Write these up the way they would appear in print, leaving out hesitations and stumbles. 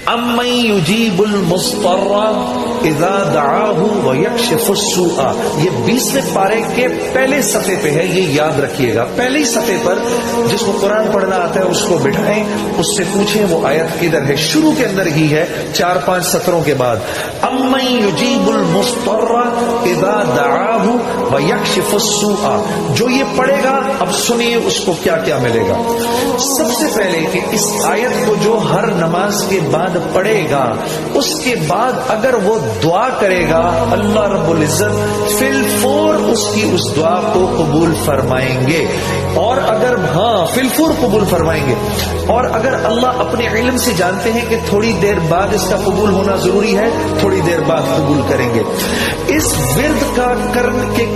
امن یجیب المضطر اذا دعاہ ویکشف السوء. یہ 20ویں پارے کے پہلے صفحے پہ ہے، یہ یاد رکھیے گا. پہلی صفحے پر جس کو قرآن پڑھنا آتا ہے اس کو بٹھائیں، اس سے پوچھیں وہ آیت کدھر ہے. شروع کے اندر ہی ہے 4-5 سطروں کے بعد. امن یجیب المضطر اذا دعاہ ویکشف السوء. جو یہ پڑھے گا اب سنیے اس کو کیا کیا ملے گا. سب سے پہلے کہ اس آیت کو جو ہر نماز کے بعد پڑھے گا، اس کے بعد اگر وہ دعا کرے گا اللہ رب العزت فی الفور اس کی اس دعا کو قبول فرمائیں گے. اور اگر فی الفور قبول فرمائیں گے. اور اگر اللہ اپنے علم سے جانتے ہیں کہ تھوڑی دیر بعد اس کا قبول ہونا ضروری ہے، تھوڑی دیر بعد قبول کریں گے. اس ورد کا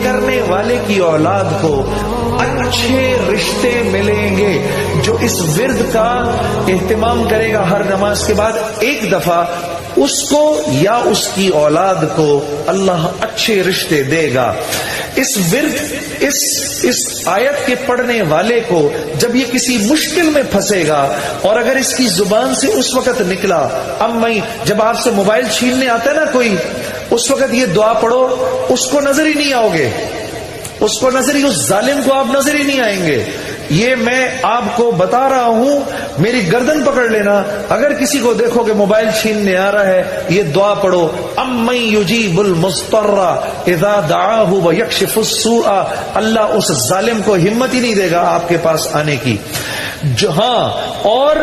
کرنے والے کی اولاد کو اچھے رشتے ملیں گے. جو اس ورد کا اہتمام کرے گا ہر نماز کے بعد ایک دفعہ، اس کو یا اس کی اولاد کو اللہ اچھے رشتے دے گا. اس ورد اس آیت کے پڑھنے والے کو جب یہ کسی مشکل میں پھنسے گا، اور اگر اس کی زبان سے اس وقت نکلا جب آپ سے موبائل چھیننے آتا ہے نا کوئی، اس وقت یہ دعا پڑھو، اس کو نظر ہی نہیں آؤ گے، اس ظالم کو آپ نظر ہی نہیں آئیں گے. یہ میں آپ کو بتا رہا ہوں، میری گردن پکڑ لینا. اگر کسی کو دیکھو کہ موبائل چھیننے آ رہا ہے، یہ دعا پڑھو، امن یجیب المضطر اذا دعاہ ویکشف السوء. اللہ اس ظالم کو ہمت ہی نہیں دے گا آپ کے پاس آنے کی. اور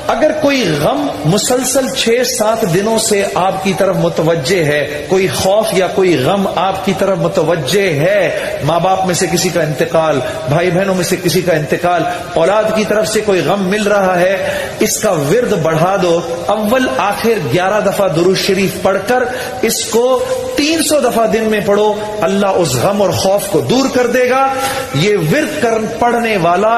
اگر کوئی غم مسلسل 6-7 دنوں سے آپ کی طرف متوجہ ہے، کوئی خوف یا کوئی غم آپ کی طرف متوجہ ہے، ماں باپ میں سے کسی کا انتقال، بھائی بہنوں میں سے کسی کا انتقال، اولاد کی طرف سے کوئی غم مل رہا ہے، اس کا ورد بڑھا دو. اول آخر 11 دفعہ درود شریف پڑھ کر اس کو 300 دفعہ دن میں پڑھو. اللہ اس غم اور خوف کو دور کر دے گا. یہ ورد پڑھنے والا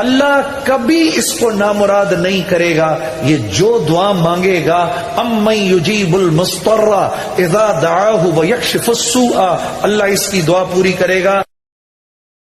اللہ کبھی اس کو نامراد نہیں کرے گا. یہ جو دعا مانگے گا، امن یجیب المضطر اذا دعاہ ویکشف السوء، اللہ اس کی دعا پوری کرے گا.